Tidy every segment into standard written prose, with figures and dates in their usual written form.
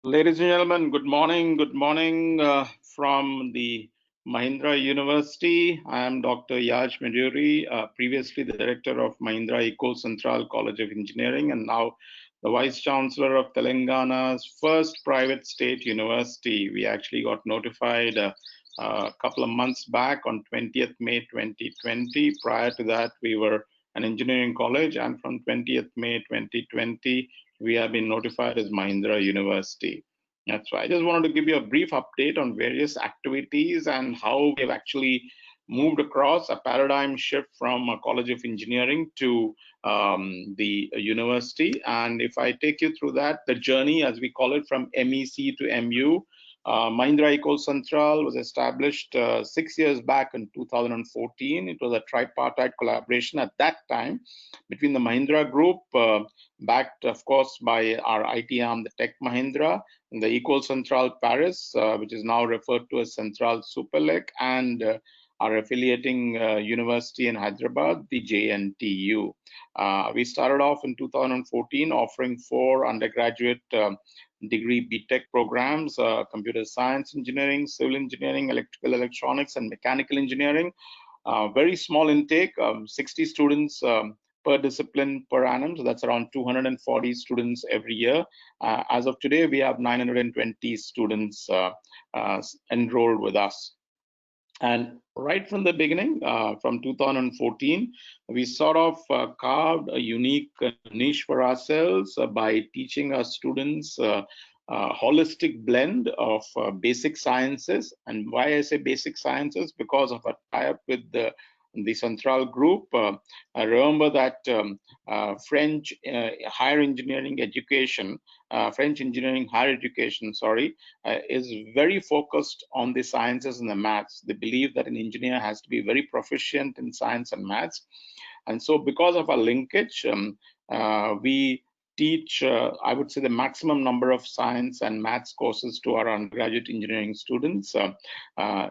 Ladies and gentlemen, good morning. Good morning from the Mahindra University. I am Dr. Yaj Medury, previously the director of Mahindra Central College of Engineering, and now the Vice Chancellor of Telangana's first private state university. We actually got notified a couple of months back on 20th May 2020. Prior to that, we were an engineering college, and from 20th May 2020, we have been notified as Mahindra University. That's why I just wanted to give you a brief update on various activities and how we have actually moved across a paradigm shift from a College of Engineering to the university. And if I take you through that, the journey, as we call it, from MEC to MU, Mahindra Central was established 6 years back in 2014. It was a tripartite collaboration at that time between the Mahindra Group, backed, of course, by our IT arm, the Tech Mahindra, and the Central Paris, which is now referred to as Central Superlec, and our affiliating university in Hyderabad, the JNTU. We started off in 2014 offering 4 undergraduate degree BTech programs, computer science engineering, civil engineering, electrical electronics, and mechanical engineering. Very small intake, 60 students per discipline per annum. So that's around 240 students every year. As of today, we have 920 students enrolled with us. And right from the beginning, from 2014, we sort of carved a unique niche for ourselves by teaching our students a holistic blend of basic sciences. And why I say basic sciences? Because of a tie-up with the Central Group. I remember that French higher engineering education, French engineering higher education, is very focused on the sciences and the maths. They believe that an engineer has to be very proficient in science and maths. And so because of our linkage, we teach, I would say, the maximum number of science and maths courses to our undergraduate engineering students.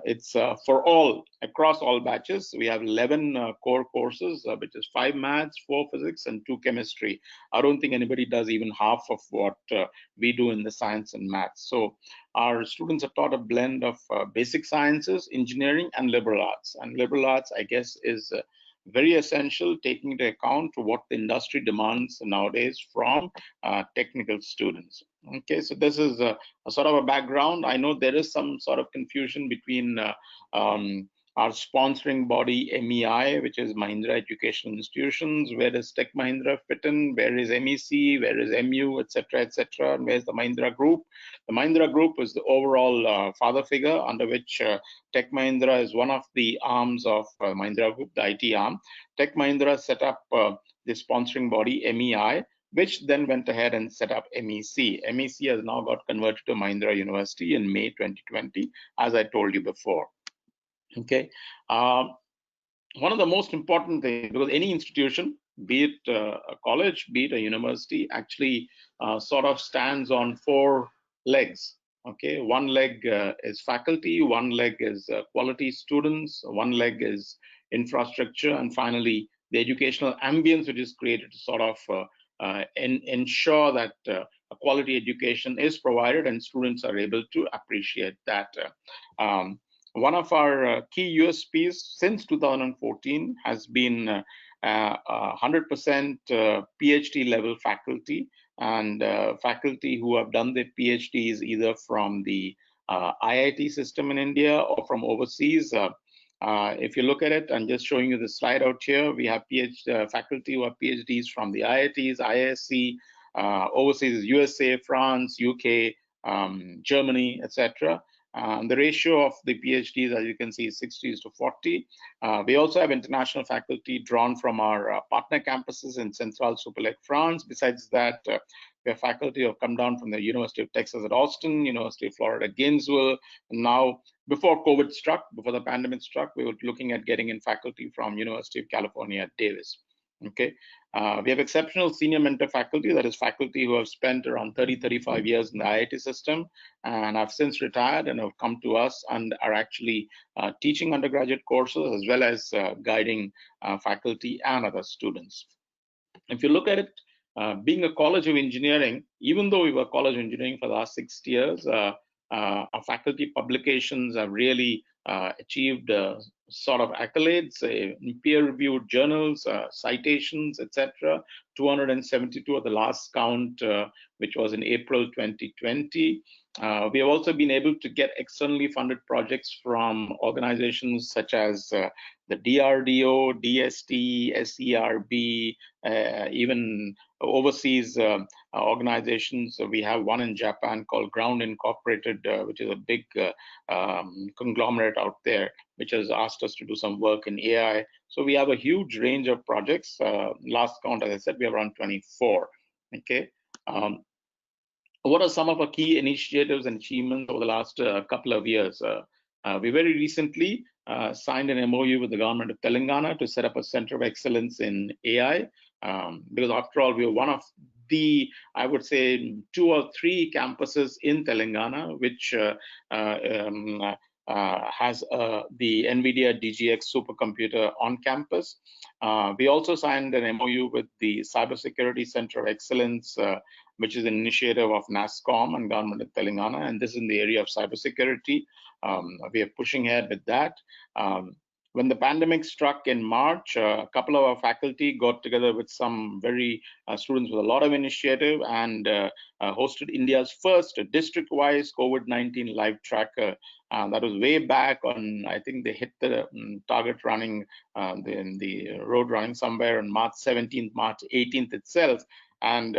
It's for all, across all batches. We have 11 core courses, which is 5 maths, 4 physics, and 2 chemistry. I don't think anybody does even half of what we do in the science and maths. So our students are taught a blend of basic sciences, engineering, and liberal arts. And liberal arts, I guess, is very essential, taking into account what the industry demands nowadays from technical students. Okay, so this is a sort of a background. I know there is some sort of confusion between our sponsoring body MEI, which is Mahindra Educational Institutions. Where does Tech Mahindra fit in? Where is MEC? Where is MU, etc., etc.? And where's the Mahindra Group? The Mahindra Group is the overall father figure under which Tech Mahindra is one of the arms of Mahindra Group, the IT arm. Tech Mahindra set up the sponsoring body MEI, which then went ahead and set up MEC. MEC has now got converted to Mahindra University in May 2020, as I told you before. Okay, one of the most important things, because any institution, be it a college, be it a university, actually sort of stands on 4 legs. Okay, one leg is faculty, one leg is quality students, one leg is infrastructure, and finally the educational ambience which is created to sort of ensure that a quality education is provided and students are able to appreciate that. One of our key USPs since 2014 has been 100% PhD level faculty, and faculty who have done their PhDs either from the IIT system in India or from overseas. If you look at it, I'm just showing you the slide out here. We have faculty who have PhDs from the IITs, ISC, overseas USA, France, UK, Germany, etc. The ratio of the PhDs, as you can see, is 60:40. We also have international faculty drawn from our partner campuses in Central Superlec, France. Besides that, we have faculty who have come down from the University of Texas at Austin, University of Florida at Gainesville. And now, before COVID struck, before the pandemic struck, we were looking at getting in faculty from University of California at Davis. Okay, we have exceptional senior mentor faculty, that is faculty who have spent around 30-35 years in the IIT system and have since retired and have come to us and are actually teaching undergraduate courses as well as guiding faculty and other students. If you look at it, being a college of engineering, even though we were college of engineering for the last 6 years, our faculty publications have really achieved sort of accolades, peer-reviewed journals, citations, etc. 272 at the last count, which was in April 2020. We have also been able to get externally funded projects from organizations such as the DRDO, DST, SERB, even overseas organizations. We have one in Japan called Ground Incorporated, which is a big conglomerate out there, which has asked us to do some work in AI. So we have a huge range of projects. Last count, as I said, we have around 24. Okay. What are some of our key initiatives and achievements over the last couple of years? We very recently signed an MOU with the government of Telangana to set up a center of excellence in AI, because after all, we are one of the, I would say, 2 or 3 campuses in Telangana, which has the NVIDIA DGX supercomputer on campus. We also signed an MOU with the Cybersecurity Center of Excellence, which is an initiative of NASSCOM and Government of Telangana, and this is in the area of cybersecurity. We are pushing ahead with that. When the pandemic struck in March, a couple of our faculty got together with some very students with a lot of initiative and hosted India's first district-wise COVID-19 live tracker. That was way back on, I think they hit the target running, the road running somewhere on March 17th, March 18th itself. And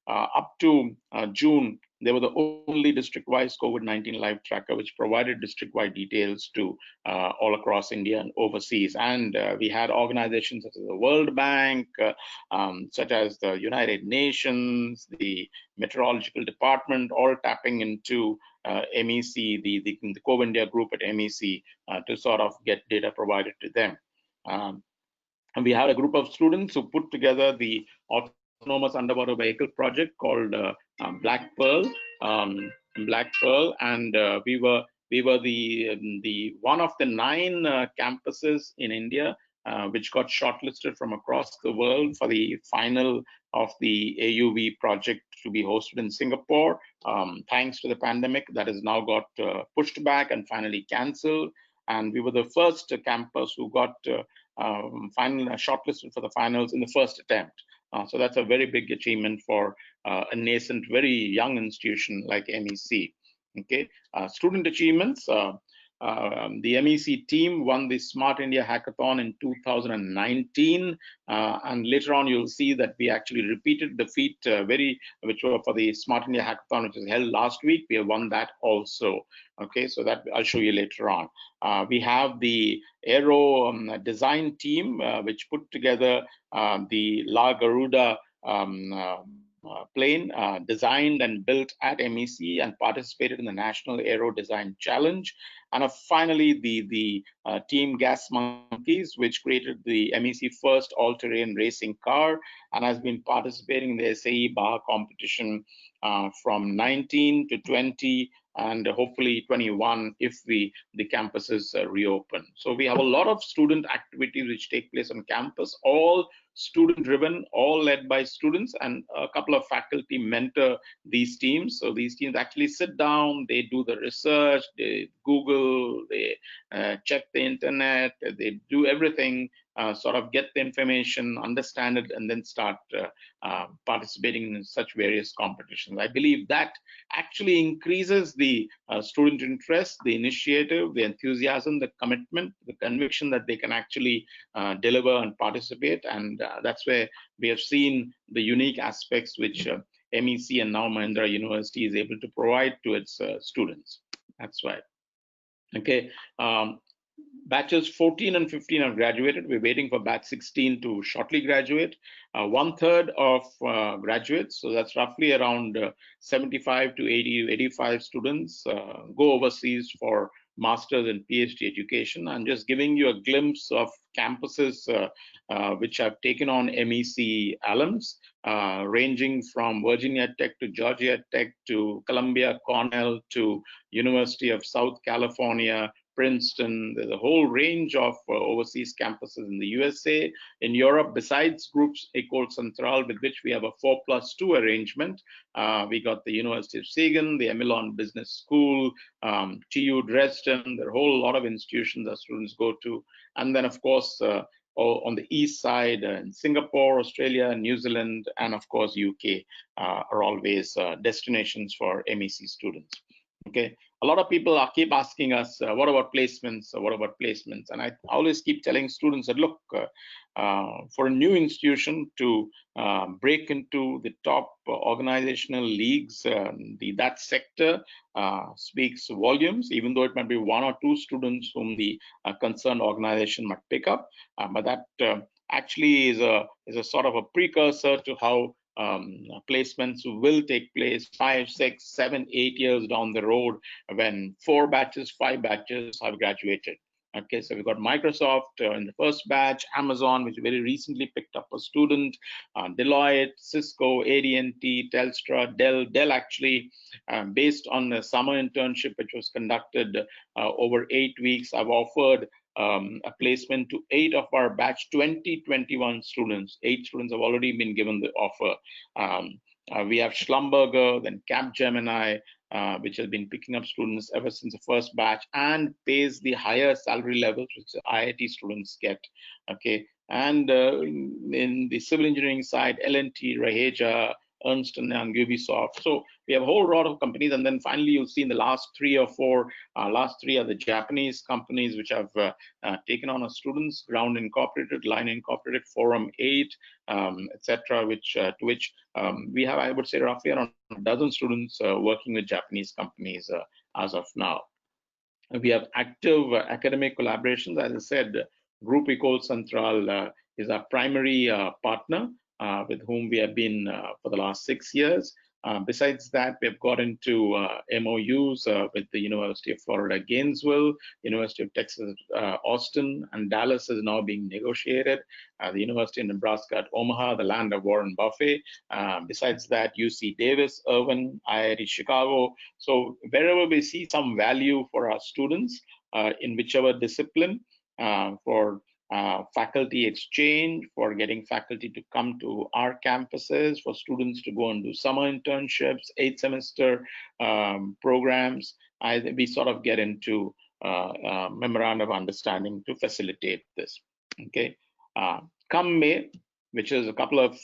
up to June, they were the only district-wise COVID-19 live tracker which provided district-wide details to all across India and overseas. And we had organizations such as the World Bank, such as the United Nations, the Meteorological Department, all tapping into MEC, the COVID India group at MEC, to sort of get data provided to them. And we had a group of students who put together the autonomous underwater vehicle project called Black Pearl, and we were the one of the 9 campuses in India which got shortlisted from across the world for the final of the AUV project to be hosted in Singapore. Thanks to the pandemic, that has now got pushed back and finally cancelled. And we were the first campus who got shortlisted for the finals in the first attempt. So that's a very big achievement for a nascent, very young institution like MEC. Okay, student achievements. The MEC team won the Smart India Hackathon in 2019, and later on you'll see that we actually repeated the feat, which were for the Smart India Hackathon, which was held last week. We have won that also. Okay, so that I'll show you later on. We have the Aero design team, which put together the La Garuda plane, designed and built at MEC and participated in the National Aero Design Challenge. And finally, the team Gas Monkeys, which created the MEC first all-terrain racing car and has been participating in the SAE bar competition from 19 to 20 and hopefully 21 if the campuses reopen. So we have a lot of student activities which take place on campus, all student driven, all led by students, and a couple of faculty mentor these teams. So these teams actually sit down, they do the research, they Google, they check the internet, they do everything, sort of get the information, understand it, and then start participating in such various competitions. I believe that actually increases the student interest, the initiative, the enthusiasm, the commitment, the conviction that they can actually deliver and participate. And that's where we have seen the unique aspects which MEC and now Mahindra University is able to provide to its students. That's why. Okay. Batches 14 and 15 have graduated. We're waiting for batch 16 to shortly graduate. 1/3 of graduates, so that's roughly around 75 to 80, 85 students go overseas for master's and PhD education. I'm just giving you a glimpse of campuses which have taken on MEC alums, ranging from Virginia Tech to Georgia Tech to Columbia, Cornell to University of South California, Princeton. There's a whole range of overseas campuses in the USA. In Europe, besides groups École Centrale, with which we have a 4+2 arrangement, we got the University of Siegen, the Emilon Business School, TU Dresden. There are a whole lot of institutions that students go to. And then, of course, on the east side, in Singapore, Australia, New Zealand, and of course, UK are always destinations for MEC students. Okay, a lot of people keep asking us, what about placements? What about placements? And I always keep telling students that, look, for a new institution to break into the top organizational leagues, that sector speaks volumes, even though it might be 1 or 2 students whom the concerned organization might pick up. But that actually is a sort of a precursor to how placements will take place 5, 6, 7, 8 years down the road, when 4 batches, 5 batches have graduated. Okay, so we've got Microsoft in the first batch, Amazon, which very recently picked up a student, Deloitte, Cisco, AT&T, Telstra, Dell actually, based on the summer internship which was conducted over 8 weeks, I've offered a placement to 8 of our batch 2021 students. 8 students have already been given the offer. We have Schlumberger, then Capgemini, which has been picking up students ever since the first batch and pays the higher salary levels which the IIT students get. Okay, and in the civil engineering side, L&T, Raheja, Ernst & Young, Ubisoft. So we have a whole lot of companies, and then finally you'll see in the last 3 or 4, last 3 are the Japanese companies which have taken on our students: Ground Incorporated, Line Incorporated, Forum 8, etc. Which to which we have, I would say, roughly around a dozen students working with Japanese companies as of now. We have active academic collaborations. As I said, Group École Centrale is our primary partner, with whom we have been for the last 6 years. Besides that, we've got into MOUs with the University of Florida, Gainesville, University of Texas, Austin, and Dallas is now being negotiated. The University of Nebraska at Omaha, the land of Warren Buffett. Besides that, UC Davis, Irvine, IIT Chicago. So wherever we see some value for our students in whichever discipline, for faculty exchange, for getting faculty to come to our campuses, for students to go and do summer internships, 8 semester programs, we sort of get into memorandum of understanding to facilitate this. Okay, come May, which is a couple of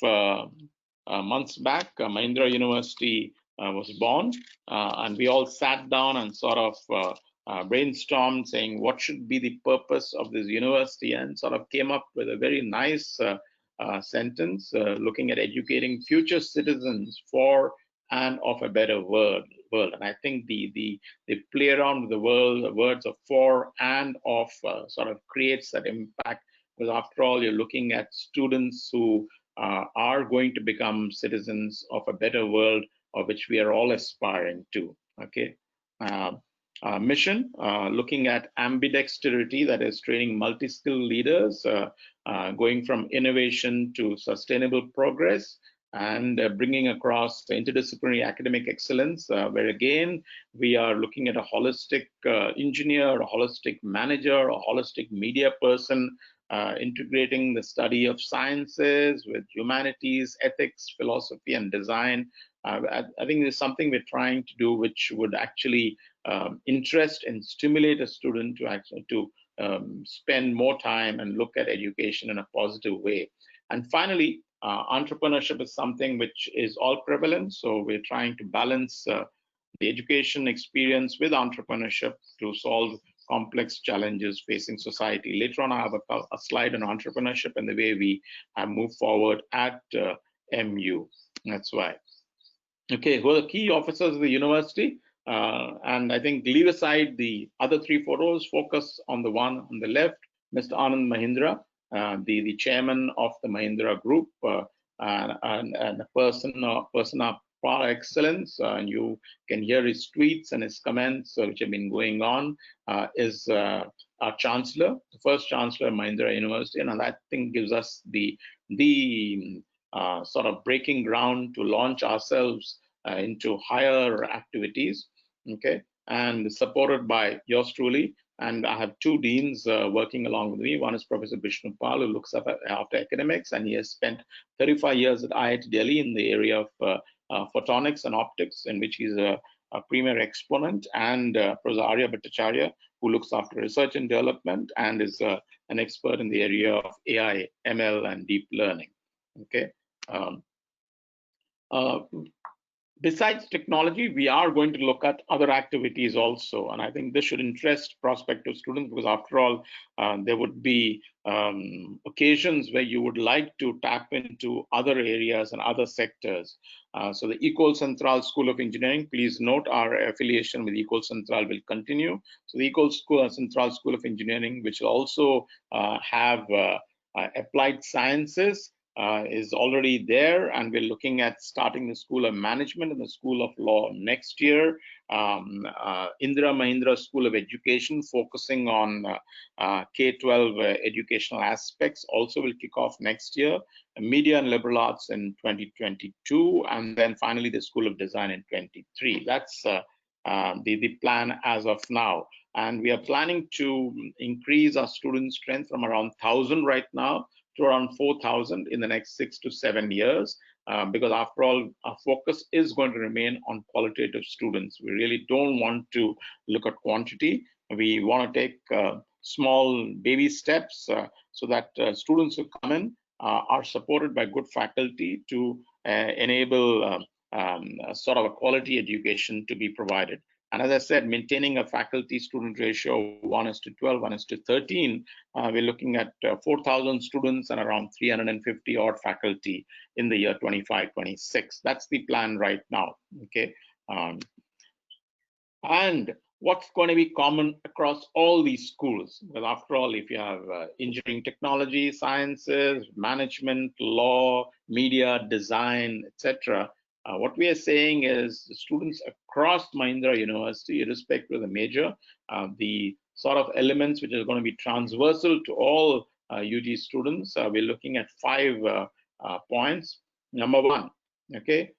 months back, Mahindra University was born, and we all sat down and sort of brainstormed saying what should be the purpose of this university, and sort of came up with a very nice sentence looking at educating future citizens for and of a better world. And I think the play around with the words of for and of sort of creates that impact, because after all, you're looking at students who are going to become citizens of a better world, of which we are all aspiring to. Okay. Mission, looking at ambidexterity, that is training multi-skilled leaders, going from innovation to sustainable progress, and bringing across the interdisciplinary academic excellence, where again, we are looking at a holistic engineer, a holistic manager, a holistic media person, integrating the study of sciences with humanities, ethics, philosophy, and design. I think there's something we're trying to do which would actually interest and stimulate a student to actually spend more time and look at education in a positive way. And finally, entrepreneurship is something which is all prevalent, so we're trying to balance the education experience with entrepreneurship to solve complex challenges facing society. Later on, I have a slide on entrepreneurship and the way we have moved forward at MU. That's why. Okay, who are the key officers of the university? And I think leave aside the other 3 photos, focus on the one on the left, Mr. Anand Mahindra, the chairman of the Mahindra Group, and a person of par excellence, and you can hear his tweets and his comments which have been going on, is our chancellor, the first chancellor of Mahindra University, and that thing gives us the sort of breaking ground to launch ourselves into higher activities. Okay, and supported by yours truly, And I have two deans working along with me. One is Professor Vishnu Pal, who looks after academics, and he has spent 35 years at IIT Delhi in the area of photonics and optics, in which he's a premier exponent, and Professor Arya Bhattacharya, who looks after research and development and is an expert in the area of AI, ML, and deep learning. Okay. Uh, Besides technology, we are going to look at other activities also. And I think this should interest prospective students, because after all, there would be occasions where you would like to tap into other areas and other sectors. So the Ecole Centrale School of Engineering, please note our affiliation with Ecole Centrale will continue. So the Ecole Centrale School of Engineering, which will also have applied sciences, is already there, and we're looking at starting the School of Management and the School of Law next year. Indira Mahindra School of Education, focusing on K-12 educational aspects, also will kick off next year. Media and Liberal Arts in 2022, and then finally the School of Design in 2023. That's the plan as of now. And we are planning to increase our student strength from around 1,000 right now to around 4,000 in the next 6 to 7 years, because after all, our focus is going to remain on qualitative students. We really don't want to look at quantity. We want to take small baby steps so that students who come in are supported by good faculty to enable sort of a quality education to be provided. And as I said, maintaining a faculty-student ratio of 1:12, 1:13, we're looking at 4,000 students and around 350 odd faculty in the year 25-26. That's the plan right now. Okay. And what's going to be common across all these schools? Well, after all, if you have engineering, technology, sciences, management, law, media, design, etc., what we are saying is the students across Mahindra University, irrespective of the major, the sort of elements which are going to be transversal to all UG students, we're looking at 5 points. Number one, okay,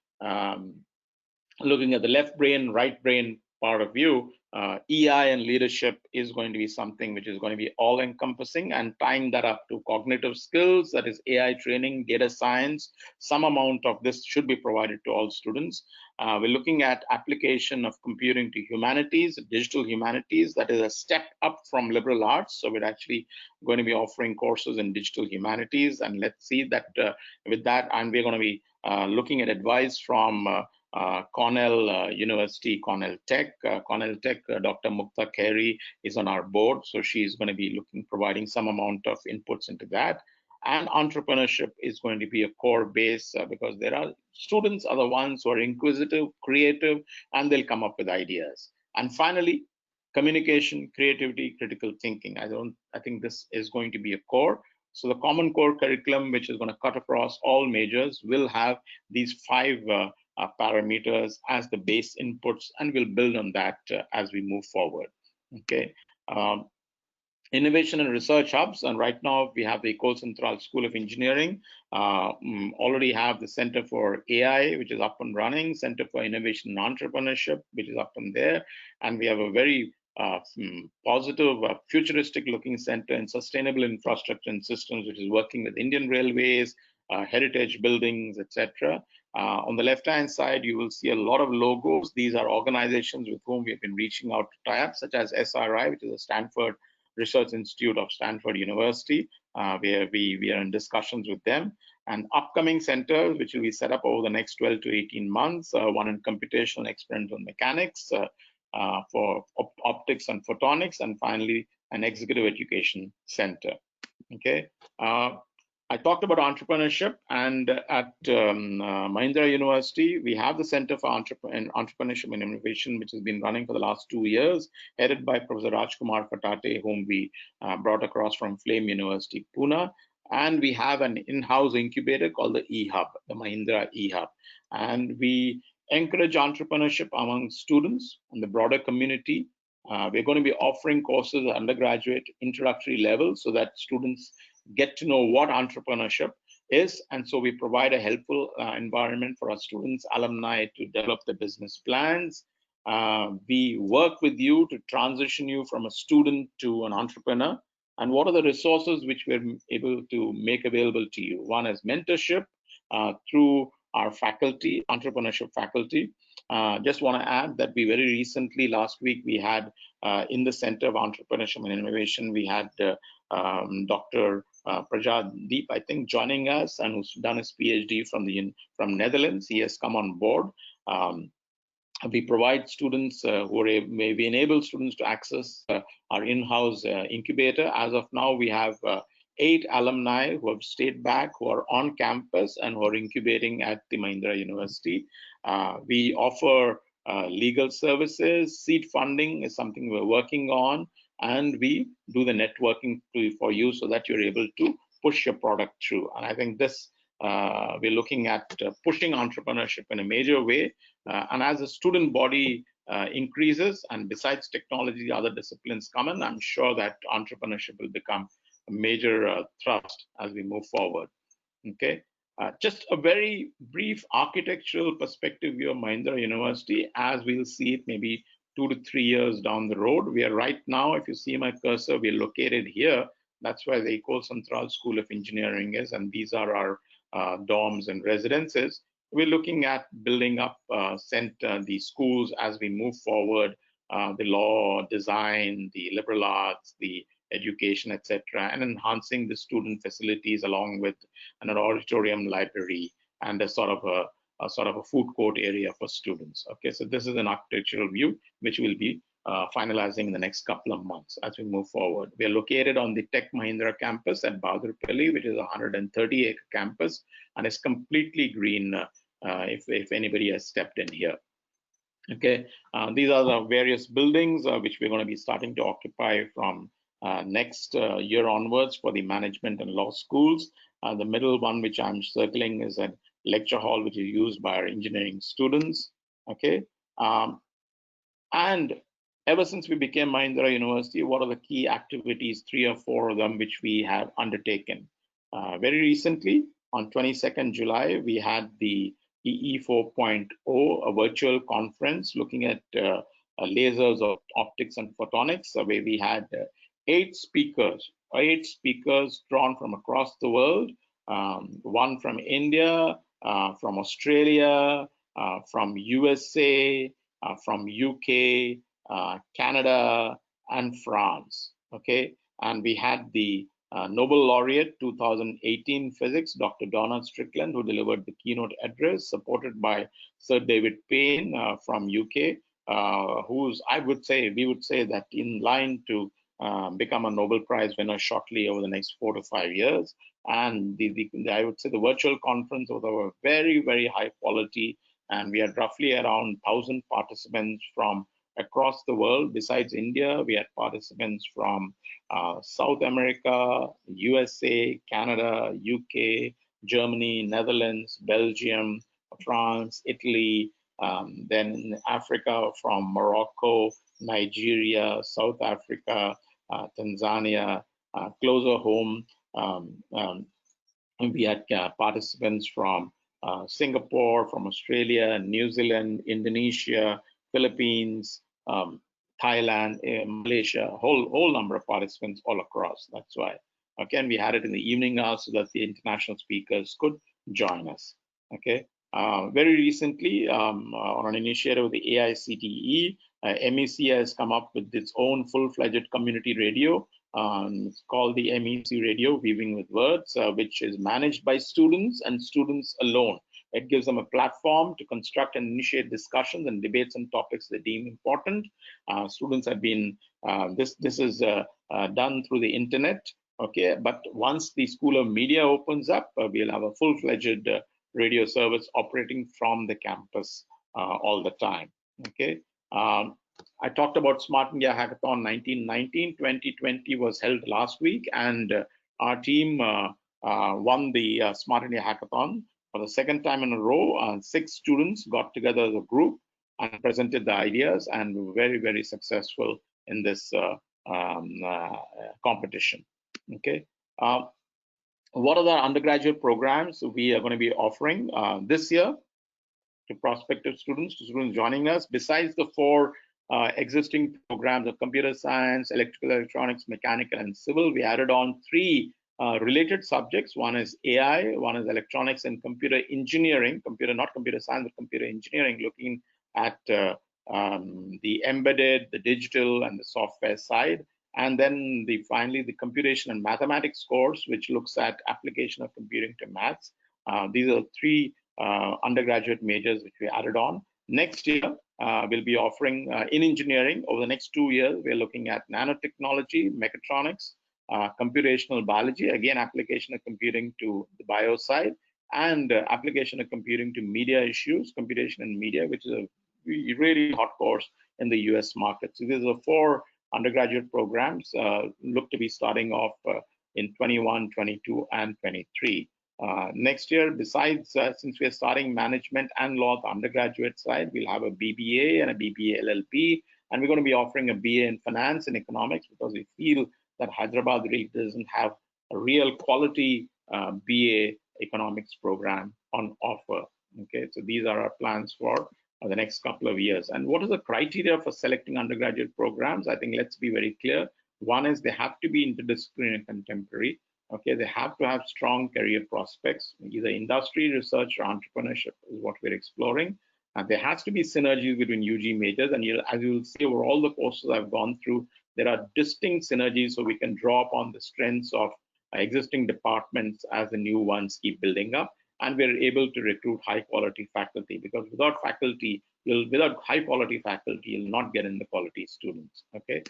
looking at the left brain, right brain part of view, EI and leadership is going to be something which is going to be all encompassing, and tying that up to cognitive skills, that is AI training, data science. Some amount of this should be provided to all students. We're looking at application of computing to humanities, digital humanities, that is a step up from liberal arts. So we're actually going to be offering courses in digital humanities, and let's see that with that, and we're going to be looking at advice from Cornell University, Cornell Tech. Dr. Mukta Kheri is on our board, so she's going to be providing some amount of inputs into that. And entrepreneurship is going to be a core base because there are students are the ones who are inquisitive, creative, and they'll come up with ideas. And finally, communication, creativity, critical thinking. I think this is going to be a core. So the common core curriculum, which is going to cut across all majors, will have these 5 parameters as the base inputs, and we'll build on that as we move forward. Okay. Innovation and research hubs, and right now we have the Ecole Centrale School of Engineering, already have the Center for AI, which is up and running, Center for Innovation and Entrepreneurship, which is up and there, and we have a very positive, futuristic looking center in sustainable infrastructure and systems, which is working with Indian Railways, heritage buildings, etc. On the left-hand side, you will see a lot of logos. These are organizations with whom we have been reaching out to tie up, such as SRI, which is a Stanford Research Institute of Stanford University, where we are in discussions with them. And upcoming centers, which will be set up over the next 12 to 18 months, one in computational and experimental mechanics, for optics and photonics, and finally an executive education center. Okay. I talked about entrepreneurship, and at Mahindra University, we have the Center for Entrepreneurship and Innovation, which has been running for the last 2 years, headed by Professor Rajkumar Fatate, whom we brought across from Flame University, Pune. And we have an in-house incubator called the E-Hub, the Mahindra E-Hub. And we encourage entrepreneurship among students and the broader community. We're going to be offering courses at undergraduate introductory level so that students get to know what entrepreneurship is. And so we provide a helpful environment for our students, alumni to develop the business plans. We work with you to transition you from a student to an entrepreneur. And what are the resources which we're able to make available to you? One is mentorship through our faculty, entrepreneurship faculty. Just want to add that we very recently, last week, we had in the Center of Entrepreneurship and Innovation, we had Dr. Prajadeep, I think, joining us, and who's done his PhD from Netherlands. He has come on board. We provide students we enable students to access our in-house incubator. As of now, we have 8 alumni who have stayed back, who are on campus and who are incubating at the Mahindra University. We offer legal services. Seed funding is something we're working on, and we do the networking for you so that you're able to push your product through. And I think this we're looking at pushing entrepreneurship in a major way. And as the student body increases, and besides technology, other disciplines come in, I'm sure that entrepreneurship will become a major thrust as we move forward. Okay. Just a very brief architectural perspective view of Mahindra University, as we'll see it maybe 2 to 3 years down the road. We are right now, if you see my cursor, we're located here. That's where the Ecole Centrale School of Engineering is, and these are our dorms and residences. We're looking at building up the schools as we move forward, the law, design, the liberal arts, the education, etc., and enhancing the student facilities along with an auditorium, library, and a sort of a food court area for students. Okay, so this is an architectural view which we'll be finalizing in the next couple of months as we move forward. We are located on the Tech Mahindra campus at Bahadurpally, which is a 130-acre campus, and it's completely green if anybody has stepped in here. Okay, these are the various buildings which we're going to be starting to occupy from next year onwards for the management and law schools. The middle one, which I'm circling, is a lecture hall which is used by our engineering students. Okay, and ever since we became Mahindra University, what are the key activities, 3 or 4 of them, which we have undertaken? Very recently, on 22nd July, we had the EE 4.0, a virtual conference looking at lasers of optics and photonics, where we had 8 speakers drawn from across the world, one from India, from Australia, from USA, from UK, Canada, and France. Okay, and we had the Nobel laureate 2018 physics, Dr. Donna Strickland, who delivered the keynote address, supported by Sir David Payne from UK, we would say that in line to become a Nobel Prize winner shortly over the next 4 to 5 years. And I would say the virtual conference was of a very, very high quality, and we had roughly around 1,000 participants from across the world. Besides India, we had participants from South America, USA, Canada, UK, Germany, Netherlands, Belgium, France, Italy, then in Africa from Morocco, Nigeria, South Africa, Tanzania, closer home. We had participants from Singapore, from Australia, New Zealand, Indonesia, Philippines, Thailand, Malaysia, whole number of participants all across. That's why. Again, we had it in the evening hours so that the international speakers could join us. Okay. Very recently, on an initiative of the AICTE, MEC has come up with its own full-fledged community radio. It's called the MEC Radio, Weaving with Words, which is managed by students and students alone. It gives them a platform to construct and initiate discussions and debates on topics they deem important. Students have been, this is done through the internet, okay? But once the School of Media opens up, we'll have a full-fledged radio service operating from the campus all the time, okay? I talked about Smart India Hackathon 1919. 2020 was held last week, and our team won the Smart India Hackathon for the second time in a row. 6 students got together as a group and presented the ideas, and were very, very successful in this competition. Okay. What are the undergraduate programs we are going to be offering this year? to prospective students, to students joining us. Besides the four existing programs of computer science, electrical, electronics, mechanical, and civil, we added on three related subjects. One is AI, one is electronics and computer engineering, not computer science, but computer engineering, looking at the embedded, the digital, and the software side. And then finally, the computation and mathematics course, which looks at application of computing to maths. These are three undergraduate majors which we added on. Next year, we'll be offering in engineering. Over the next 2 years, we're looking at nanotechnology, mechatronics, computational biology, again, application of computing to the bio side, and application of computing to media issues, computation and media, which is a really hot course in the US market. So these are four undergraduate programs look to be starting off in 21, 22, and 23. Next year, besides, since we're starting management and law at the undergraduate side, we'll have a BBA and a BBA LLP, and we're going to be offering a BA in finance and economics because we feel that Hyderabad really doesn't have a real quality BA economics program on offer. Okay, so these are our plans for the next couple of years. And what is the criteria for selecting undergraduate programs? I think let's be very clear. One is they have to be interdisciplinary and contemporary. Okay, they have to have strong career prospects, either industry, research, or entrepreneurship is what we're exploring. And there has to be synergies between UG majors. And as you will see over all the courses I've gone through, there are distinct synergies, so we can draw upon the strengths of existing departments as the new ones keep building up. And we're able to recruit high quality faculty, because without high quality faculty, you'll not get in the quality students. Okay.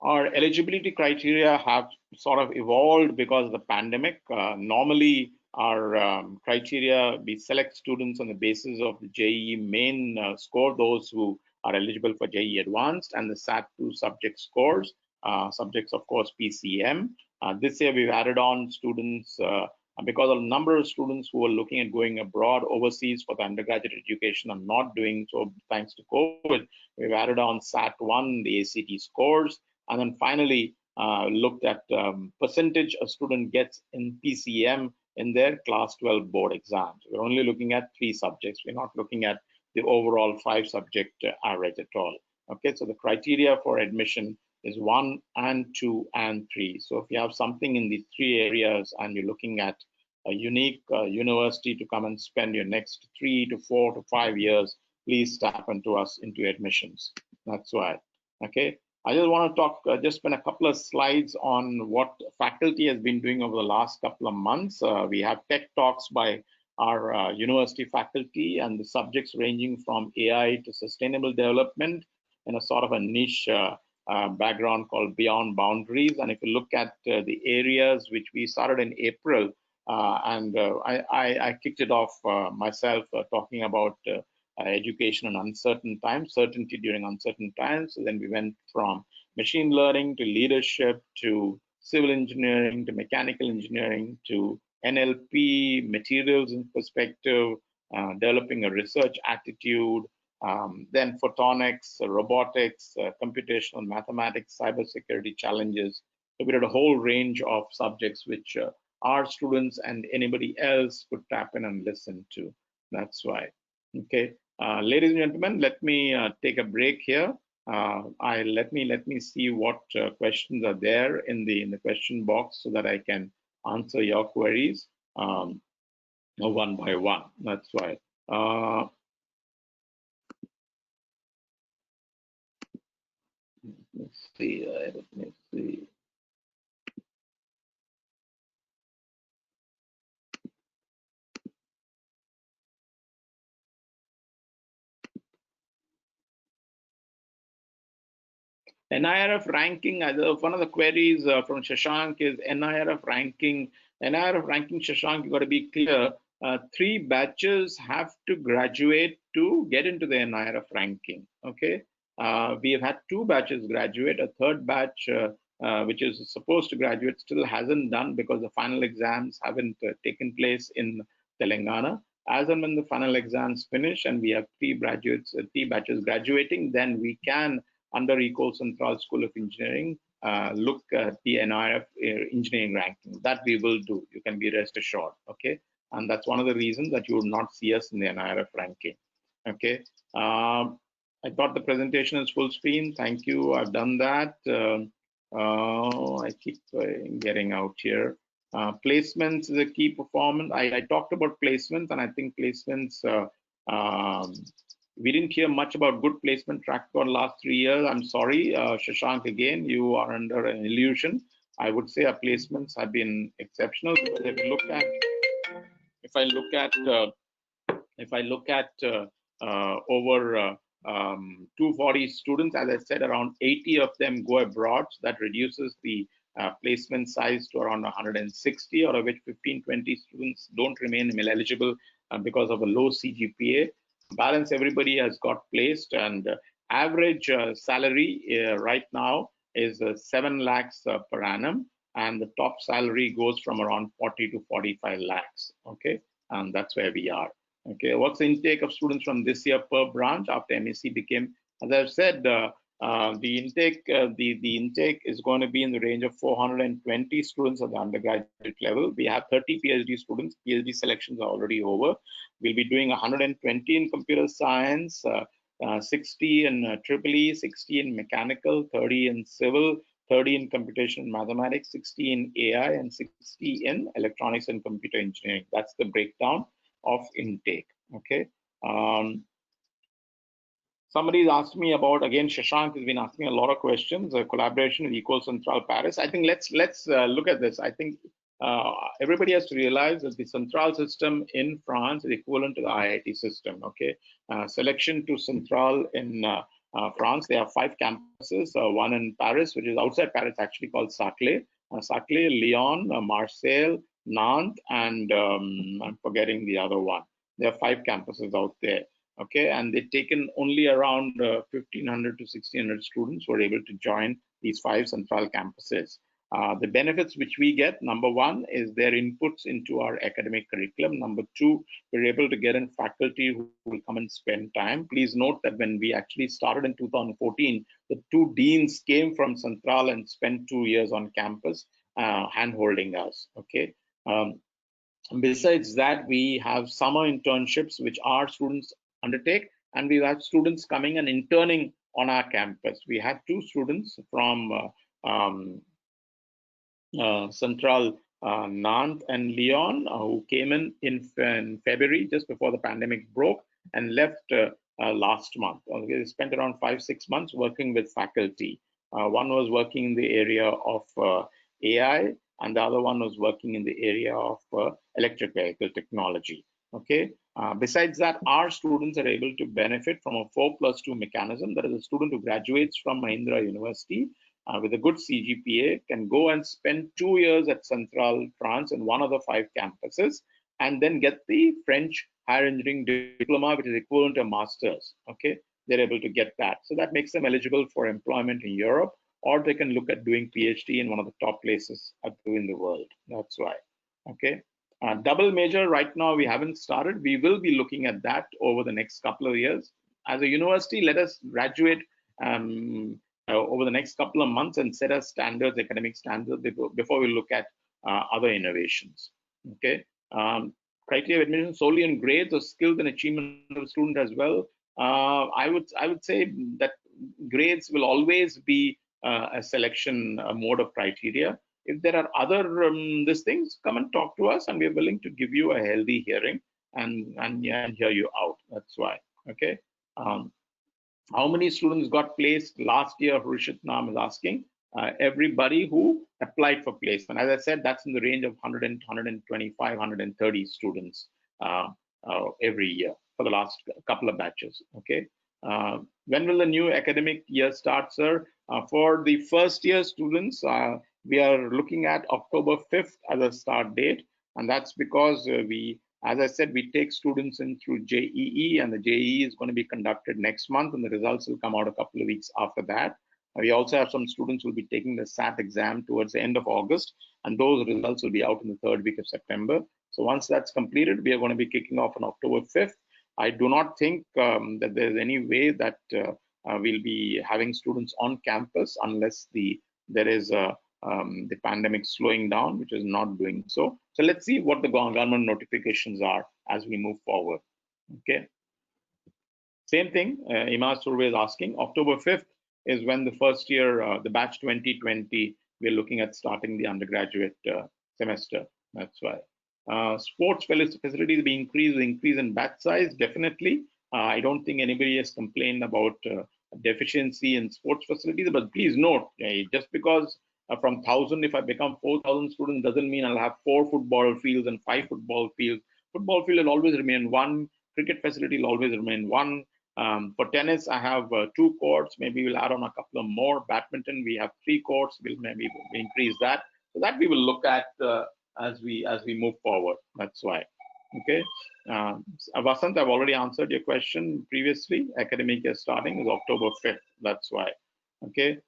Our eligibility criteria have sort of evolved because of the pandemic. Normally, our criteria, we select students on the basis of the JEE main score, those who are eligible for JEE Advanced, and the SAT2 subject scores, subjects, of course, PCM. This year, we've added on students because a number of students who are looking at going abroad overseas for the undergraduate education are not doing so thanks to COVID. We've added on SAT1, the ACT scores, and then finally looked at percentage a student gets in PCM in their class 12 board exams. We're only looking at 3 subjects. We're not looking at the overall 5-subject average at all. Okay, so the criteria for admission is 1 and 2 and 3. So if you have something in these 3 areas and you're looking at a unique university to come and spend your next 3 to 4 to 5 years, please tap into us into admissions. That's why. Okay. I just want to talk, just spend a couple of slides on what faculty has been doing over the last couple of months. We have tech talks by our university faculty, and the subjects ranging from AI to sustainable development in a sort of a niche background called Beyond Boundaries. And if you look at the areas which we started in April, I kicked it off myself talking about education in uncertain times, certainty during uncertain times. So then we went from machine learning to leadership to civil engineering to mechanical engineering to NLP, materials in perspective, developing a research attitude, then photonics, robotics, computational mathematics, cybersecurity challenges. So we did a whole range of subjects which our students and anybody else could tap in and listen to. That's why. Okay. Ladies and gentlemen, let me take a break here. Let me see what questions are there in the question box so that I can answer your queries one by one. That's why. Let's see. Let me see. NIRF ranking, one of the queries from Shashank is NIRF ranking. NIRF ranking, Shashank, you got to be clear. 3 batches have to graduate to get into the NIRF ranking. Okay, we have had 2 batches graduate. A 3rd batch, which is supposed to graduate, still hasn't done because the final exams haven't taken place in Telangana. As and when the final exams finish and we have 3 batches graduating, then we can, under Ecole Central School of Engineering, look at the NIRF engineering ranking. That we will do. You can be rest assured. Okay. and that's one of the reasons that you would not see us in the NIRF ranking. Okay. I thought the presentation is full screen. Thank you. I've done that. I keep getting out here. Placements is a key performance. I talked about placements, and I think placements, we didn't hear much about good placement track for the last 3 years. I'm sorry, Shashank, again, you are under an illusion. I would say our placements have been exceptional. If I look at over 240 students, as I said, around 80 of them go abroad. So that reduces the placement size to around 160, out of which 15-20 students don't remain eligible because of a low CGPA. Balance, everybody has got placed, and average salary right now is 7 lakhs per annum, and the top salary goes from around 40 to 45 lakhs. Okay, and that's where we are. Okay, what's the intake of students from this year per branch after MEC became? As I've said, the intake is going to be in the range of 420 students at the undergraduate level. We have 30 PhD students. PhD selections are already over. We'll be doing 120 in computer science, 60 in EEE, 60 in mechanical, 30 in civil, 30 in computation and mathematics, 60 in AI, and 60 in electronics and computer engineering. That's the breakdown of intake. Okay. Somebody's asked me about, again, Shashank has been asking a lot of questions, collaboration with École Centrale Paris. I think let's look at this. I think everybody has to realize that the Centrale system in France is equivalent to the IIT system. Okay, selection to Centrale in France, there are 5 campuses, one in Paris, which is outside Paris, actually called Saclay, Lyon, Marseille, Nantes, and I'm forgetting the other one. There are 5 campuses out there. Okay, and they've taken only around 1,500 to 1,600 students who are able to join these 5 Centrale campuses. The benefits which we get, number 1, is their inputs into our academic curriculum. Number 2, we're able to get in faculty who will come and spend time. Please note that when we actually started in 2014, the 2 deans came from Centrale and spent 2 years on campus hand-holding us. Okay. Besides that, we have summer internships which our students undertake, and we have students coming and interning on our campus. We had 2 students from Centrale Nantes and Lyon who came in February, just before the pandemic broke, and left last month. They spent around 5-6 months working with faculty. One was working in the area of AI, and the other one was working in the area of electric vehicle technology. Okay. Besides that, our students are able to benefit from a 4+2 mechanism. That is, a student who graduates from Mahindra University with a good CGPA can go and spend 2 years at Centrale France in one of the 5 campuses, and then get the French higher engineering diploma, which is equivalent to a master's. Okay, they're able to get that. So that makes them eligible for employment in Europe, or they can look at doing PhD in one of the top places in the world. That's why. Okay. Double major, right now we haven't started. We will be looking at that over the next couple of years. As a university, let us graduate over the next couple of months and set us standards, academic standards, before we look at other innovations. Okay. Criteria of admission solely on grades or skills and achievement of the student as well. I would say that grades will always be a selection mode of criteria. If there are other these things, come and talk to us, and we're willing to give you a healthy hearing and hear you out. That's why. Okay. How many students got placed last year? Rishit Nam is asking. Everybody who applied for placement. As I said, that's in the range of 100, 125, 130 students every year for the last couple of batches. Okay. When will the new academic year start, sir? For the first year students, we are looking at October 5th as a start date, and that's because as I said, we take students in through JEE, and the JEE is going to be conducted next month, and the results will come out a couple of weeks after that. We also have some students who will be taking the SAT exam towards the end of August, and those results will be out in the 3rd week of September. So once that's completed, we are going to be kicking off on October 5th. I do not think that there's any way that we'll be having students on campus unless there is the pandemic slowing down, which is not doing so. So let's see what the government notifications are as we move forward. Okay. Same thing, Ima Survey is asking. October 5th is when the first year, the batch 2020, we're looking at starting the undergraduate semester. That's why. Sports facilities being increase in batch size, definitely. I don't think anybody has complained about deficiency in sports facilities, but please note, just because from 1,000, if I become 4,000 students, doesn't mean I'll have 4 football fields and 5 football fields. Football field will always remain 1. Cricket facility will always remain 1. For tennis, I have 2 courts. Maybe we'll add on a couple of more. Badminton, we have 3 courts. We'll maybe increase that. So that we will look at as we move forward. That's why. Okay. Vasant, I've already answered your question previously. Academic year starting is October 5th. That's why. Okay.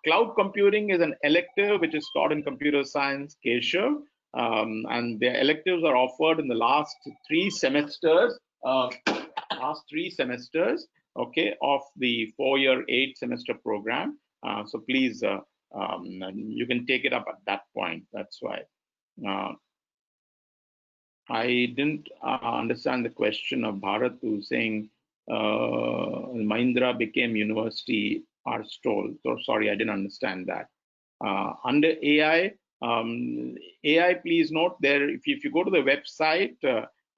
Cloud computing is an elective which is taught in computer science, Keshav, and the electives are offered in the last 3 semesters. Okay, of the 4-year 8-semester program. So please, you can take it up at that point. That's why. I didn't understand the question of Bharat, who's saying Mahindra became university are stole. So sorry, I didn't understand that. Under AI, please note there, if you go to the website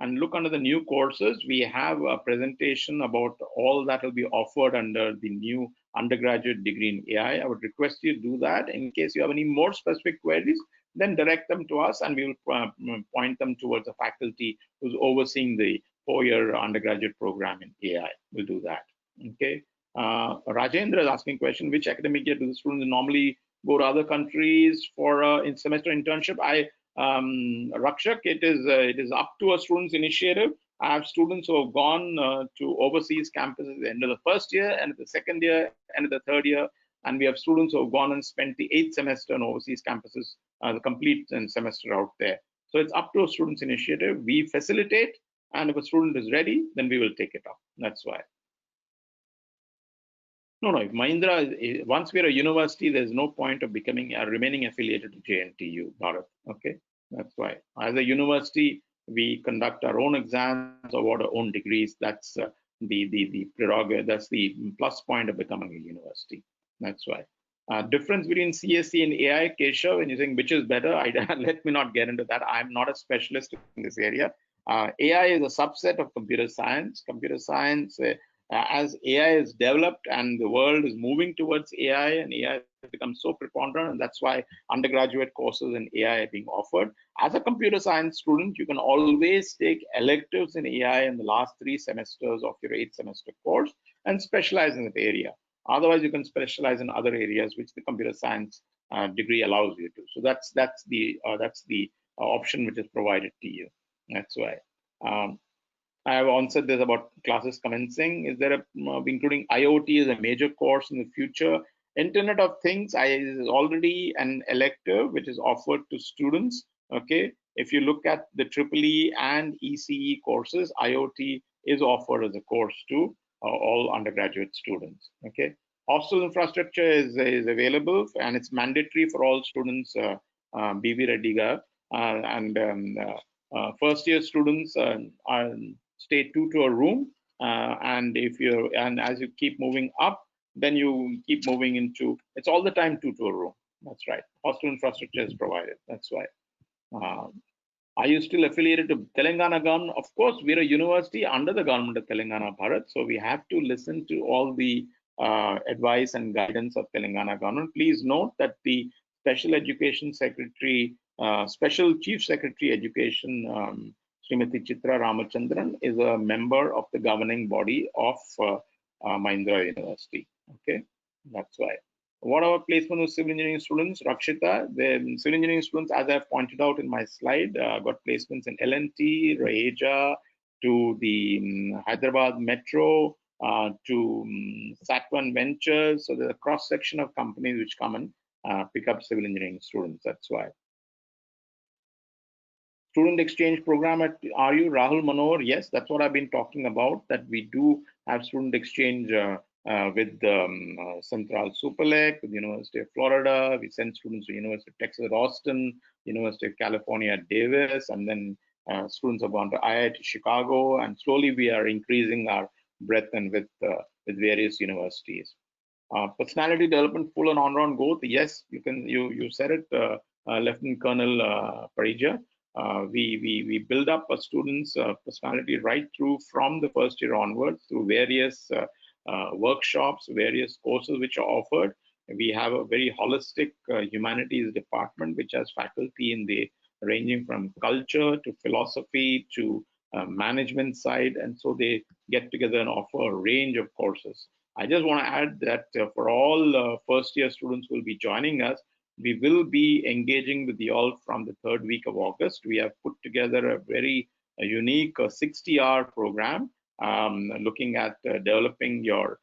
and look under the new courses, we have a presentation about all that will be offered under the new undergraduate degree in AI. I would request you to do that. In case you have any more specific queries, then direct them to us and we will point them towards the faculty who's overseeing the 4-year undergraduate program in AI. We'll do that. Okay. Rajendra is asking a question: which academic year do the students normally go to other countries for in semester internship? Rakshak, it is up to a student's initiative. I have students who have gone to overseas campuses at the end of the first year, and at the second year, and at the third year. And we have students who have gone and spent the 8th semester on overseas campuses, the complete semester out there. So it's up to a student's initiative. We facilitate, and if a student is ready, then we will take it up. That's why. No, if Mahindra, once we're a university, there's no point of remaining affiliated to JNTU, Bharat. Okay, that's why. As a university, we conduct our own exams, award our own degrees. That's the prerogative. That's the plus point of becoming a university. That's why. Difference between CSE and AI, Keshav, when you're saying which is better, let me not get into that. I'm not a specialist in this area. AI is a subset of computer science. Computer science, as AI is developed and the world is moving towards AI, and AI becomes so preponderant, and that's why undergraduate courses in AI are being offered. As a computer science student, you can always take electives in AI in the last 3 semesters of your 8th semester course and specialize in that area. Otherwise, you can specialize in other areas which the computer science degree allows you to. So that's the option which is provided to you. That's why. I have answered this about classes commencing. Is there including IoT as a major course in the future? Internet of Things is already an elective which is offered to students. Okay, if you look at the EEE and ECE courses, IoT is offered as a course to all undergraduate students. Okay, hostel infrastructure is available and it's mandatory for all students. BV Reddiga and first year students stay 2 to a room, and as you keep moving up, then you keep moving into, it's all the time 2 to a room. That's right. Hostel infrastructure is provided. That's why. Are you still affiliated to Telangana government? Of course, we're a university under the government of Telangana, Bharat. So we have to listen to all the advice and guidance of Telangana government. Please note that the Special Education Secretary, Special Chief Secretary Education, Srimati Chitra Ramachandran, is a member of the governing body of Mahindra University. Okay, that's why. What are placement of civil engineering students? Rakshita, the civil engineering students, as I've pointed out in my slide, got placements in L&T, Raheja, to the Hyderabad Metro, to Satwan Ventures. So there's a cross section of companies which come and pick up civil engineering students. That's why. Student exchange program at RU, Rahul Manohar. Yes, that's what I've been talking about, that we do have student exchange with Central Superlake, with the University of Florida. We send students to University of Texas at Austin, University of California at Davis, and then students have gone to IIT Chicago, and slowly we are increasing our breadth and width with various universities. Personality development, full and on-round growth. Yes, you can. You said it, Lieutenant Colonel Parija. We build up a student's personality right through from the first year onwards through various workshops, various courses which are offered. We have a very holistic humanities department which has faculty in the ranging from culture to philosophy to management side, and so they get together and offer a range of courses. I just want to add that for all first year students who will be joining us, we will be engaging with you all from the third week of August. We have put together a very unique 60-hour program looking at developing your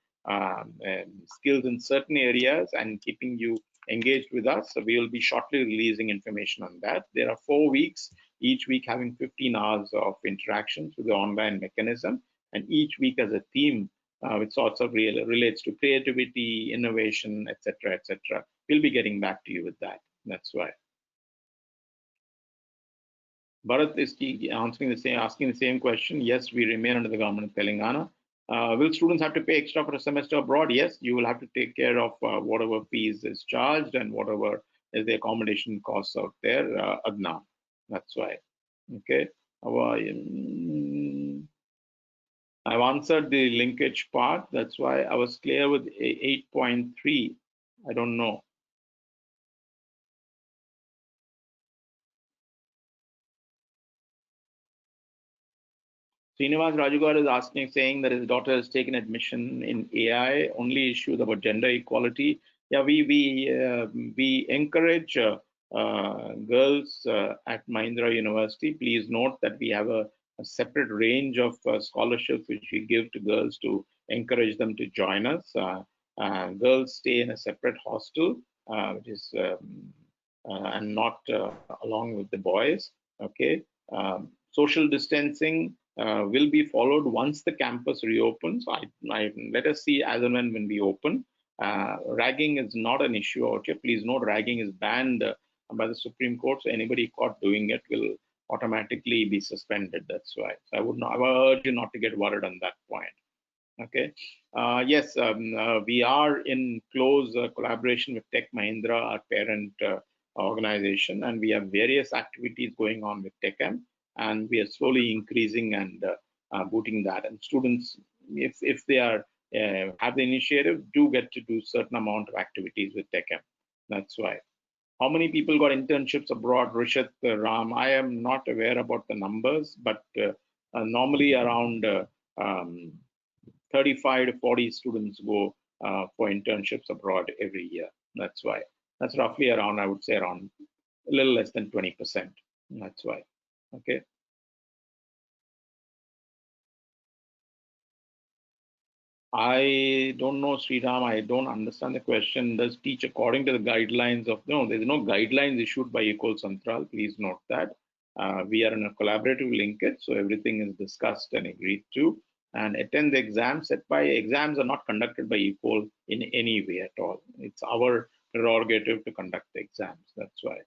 skills in certain areas and keeping you engaged with us. So we will be shortly releasing information on that. There are 4 weeks, each week having 15 hours of interactions with the online mechanism, and each week has a theme which sorts of relates to creativity, innovation, etc., etc. We'll be getting back to you with that. That's why. Bharat is asking the same question. Yes, we remain under the government of Telangana. Will students have to pay extra for a semester abroad? Yes, you will have to take care of whatever fees is charged and whatever is the accommodation costs out there, Adnan. That's why. Okay. I've answered the linkage part. That's why I was clear with 8.3. I don't know. Srinivas Rajugar is asking, saying that his daughter has taken admission in AI. Only issues about gender equality. Yeah, we encourage girls at Mahindra University. Please note that we have a separate range of scholarships which we give to girls to encourage them to join us. Girls stay in a separate hostel, which is and not along with the boys. Okay. Social distancing will be followed once the campus reopens. Let us see as and when we open. Ragging is not an issue out here. Please note, ragging is banned by the Supreme Court, so anybody caught doing it will automatically be suspended. That's why. So I would urge you not to get worried on that point. Okay. Yes, we are in close collaboration with Tech Mahindra, our parent organization, and we have various activities going on with TechM, and we are slowly increasing and booting that. And students, if they are have the initiative, do get to do certain amount of activities with TechM. That's why. How many people got internships abroad, Rishit, Ram? I am not aware about the numbers, but normally around 35 to 40 students go for internships abroad every year. That's why. That's roughly around, I would say, around a little less than 20%. That's why. Okay. I don't know, Sriram. I don't understand the question. Does teach according to the guidelines of? No, there's no guidelines issued by Ecole Centrale. Please note that. We are in a collaborative linkage, so everything is discussed and agreed to. And attend the exams. Exams are not conducted by Ecole in any way at all. It's our prerogative to conduct the exams. That's why.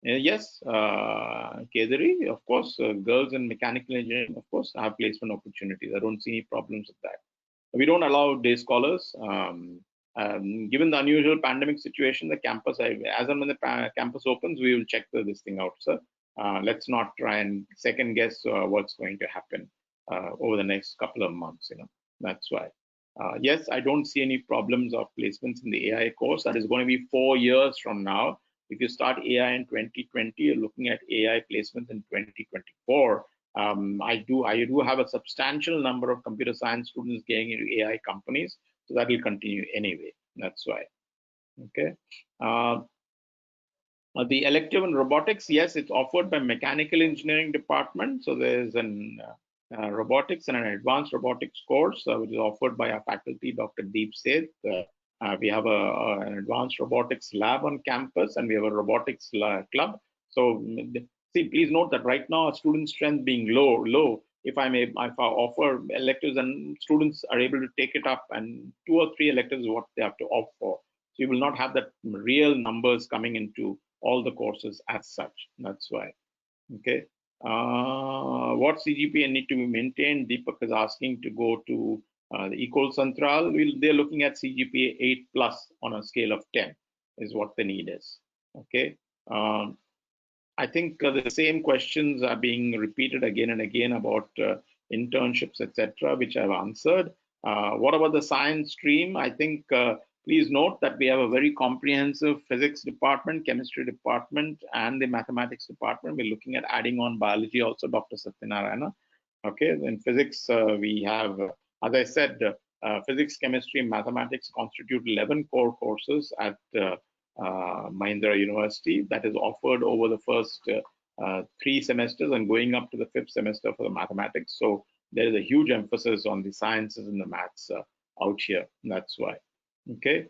Yes, Kedari, of course, girls in mechanical engineering, of course, have placement opportunities. I don't see any problems with that. We don't allow day scholars. Given the unusual pandemic situation, the campus, as and when the campus opens, we will check this thing out, sir. Let's not try and second guess what's going to happen over the next couple of months. That's why. Yes, I don't see any problems of placements in the AI course. That is going to be 4 years from now. If you start AI in 2020, you're looking at AI placements in 2024. I do have a substantial number of computer science students getting into AI companies, so that will continue anyway. That's why. Okay. The elective in robotics, yes, it's offered by mechanical engineering department. So there's an robotics and an advanced robotics course which is offered by our faculty, Dr. Deep Seth. We have an advanced robotics lab on campus, and we have a robotics club. So see, please note that right now, our student strength being low, if I offer electives and students are able to take it up, and 2 or 3 electives is what they have to opt for. So you will not have that real numbers coming into all the courses as such. That's why. Okay. What CGPA need to be maintained? Deepak is asking to go to the Ecole Centrale. They're looking at CGPA 8 plus on a scale of 10 is what the need is. Okay. I think the same questions are being repeated again and again about internships, etc., which I've answered. What about the science stream? I think please note that we have a very comprehensive physics department, chemistry department, and the mathematics department. We're looking at adding on biology also, Dr. Satyanarayana. Okay, in physics, we have, as I said, physics, chemistry, and mathematics constitute 11 core courses at Mahindra University that is offered over the first 3 semesters and going up to the 5th semester for the mathematics. So there is a huge emphasis on the sciences and the maths out here. That's why. Okay.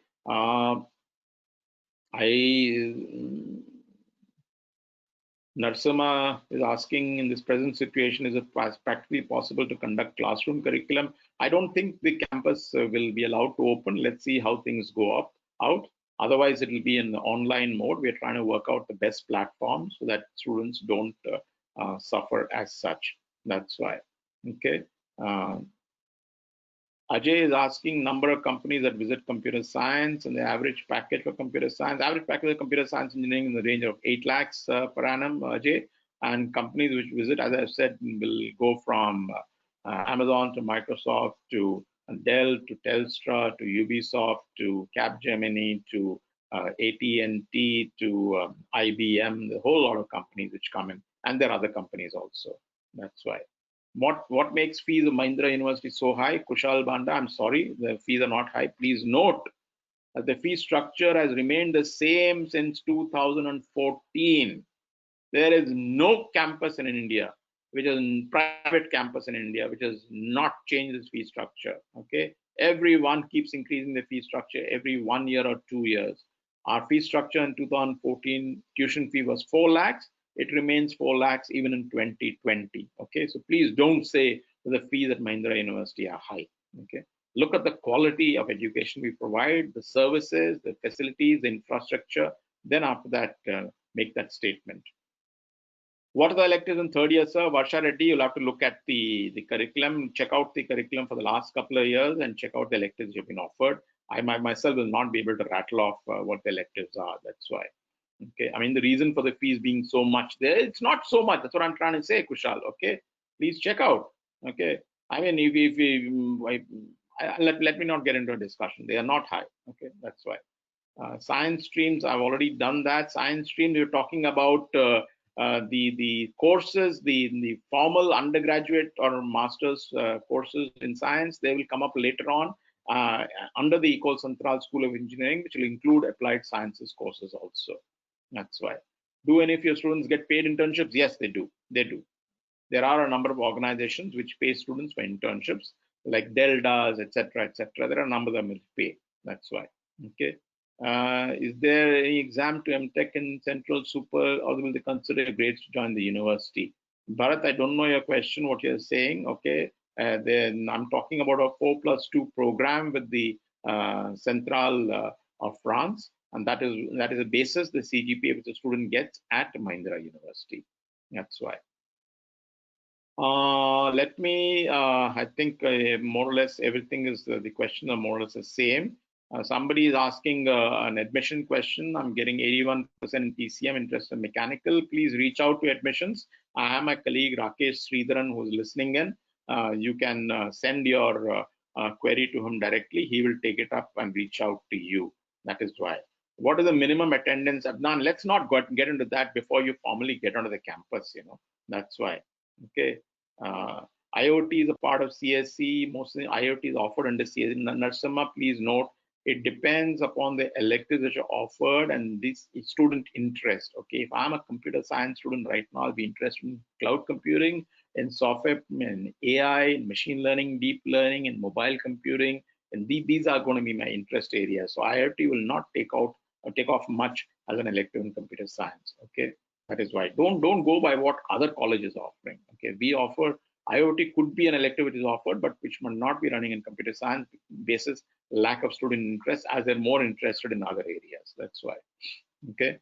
Narsama is asking, in this present situation, is it practically possible to conduct classroom curriculum? I don't think the campus will be allowed to open. Let's see how things go out. Otherwise, it will be in the online mode. We're trying to work out the best platform so that students don't suffer as such. That's why. Okay. Ajay is asking number of companies that visit computer science and the average package for computer science. Average package of computer science engineering in the range of 8 lakhs per annum, Ajay. And companies which visit, as I've said, will go from Amazon to Microsoft to Dell to Telstra to Ubisoft to Capgemini to AT&T to IBM, the whole lot of companies which come in, and there are other companies also. That's why. What makes fees of Mahindra University so high? Kushal Banda, I'm sorry, the fees are not high. Please note that the fee structure has remained the same since 2014. There is no campus in India, which is a private campus in India, which has not changed its fee structure. Okay, everyone keeps increasing the fee structure every 1 year or 2 years. Our fee structure in 2014, tuition fee was 4 lakhs. It remains 4 lakhs even in 2020. Okay, so please don't say that the fees at Mahindra University are high. Okay, look at the quality of education we provide, the services, the facilities, the infrastructure. Then after that, make that statement. What are the electives in third year, sir? Varsha Reddy, you'll have to look at the curriculum, check out the curriculum for the last couple of years and check out the electives which have been offered. I myself will not be able to rattle off what the electives are. That's why. Okay, I mean, the reason for the fees being so much there, it's not so much. That's what I'm trying to say, Kushal. Okay, please check out. Okay, I mean, let me not get into a discussion. They are not high. Okay, that's why. Science streams, I've already done that. Science streams, you're talking about the courses, the formal undergraduate or master's courses in science. They will come up later on under the Ecole Centrale School of Engineering, which will include applied sciences courses also. That's why. Do any of your students get paid internships? Yes, they do. They do. There are a number of organizations which pay students for internships, like Dell does, etc., etc. There are a number of them which pay. That's why. Okay. Is there any exam to MTech in Central Super, or will they consider grades to join the university? Bharat, I don't know your question, what you're saying. Okay. Then I'm talking about a 4+2 program with the Centrale of France. And that is a basis, the CGPA which the student gets at Mahindra University. That's why. Let me, I think more or less everything is, the questions are more or less the same. Somebody is asking an admission question. I'm getting 81% in PCM, interest in mechanical. Please reach out to admissions. I have my colleague Rakesh Sridharan who's listening in. You can send your query to him directly. He will take it up and reach out to you. That is why. What is the minimum attendance? Adnan, let's not get into that before you formally get onto the campus, you know. That's why. Okay. IoT is a part of CSC. Mostly IoT is offered under CSC. Narsama, please note, it depends upon the electives that are offered and this student interest. Okay, if I'm a computer science student right now, I'll be interested in cloud computing, in software, in AI, in machine learning, deep learning, and mobile computing, and these are going to be my interest areas. So IoT will not take off much as an elective in computer science. Okay, that is why don't go by what other colleges are offering. Okay, we offer IoT could be an elective which is offered, but which might not be running in computer science basis lack of student interest, as they're more interested in other areas. That's why. Okay.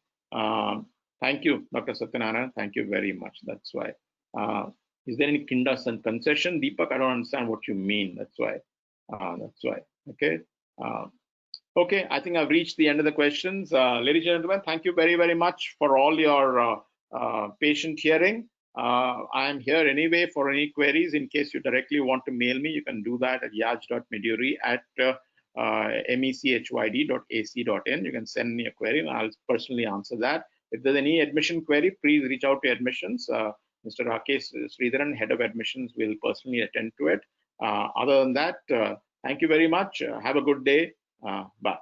Thank you, Dr. Satyanarayana. Thank you very much. That's why. Is there any kindas and concession? Deepak, I don't understand what you mean. That's why. That's why. Okay. Okay, I think I've reached the end of the questions. Ladies and gentlemen, thank you very, very much for all your patient hearing. I am here anyway for any queries. In case you directly want to mail me, you can do that at yaj.medury@mechyd.ac.in. You can send me a query and I'll personally answer that. If there's any admission query, please reach out to admissions. Mr. Rakesh Sridharan, Head of Admissions, will personally attend to it. Other than that, thank you very much. Have a good day. Bye.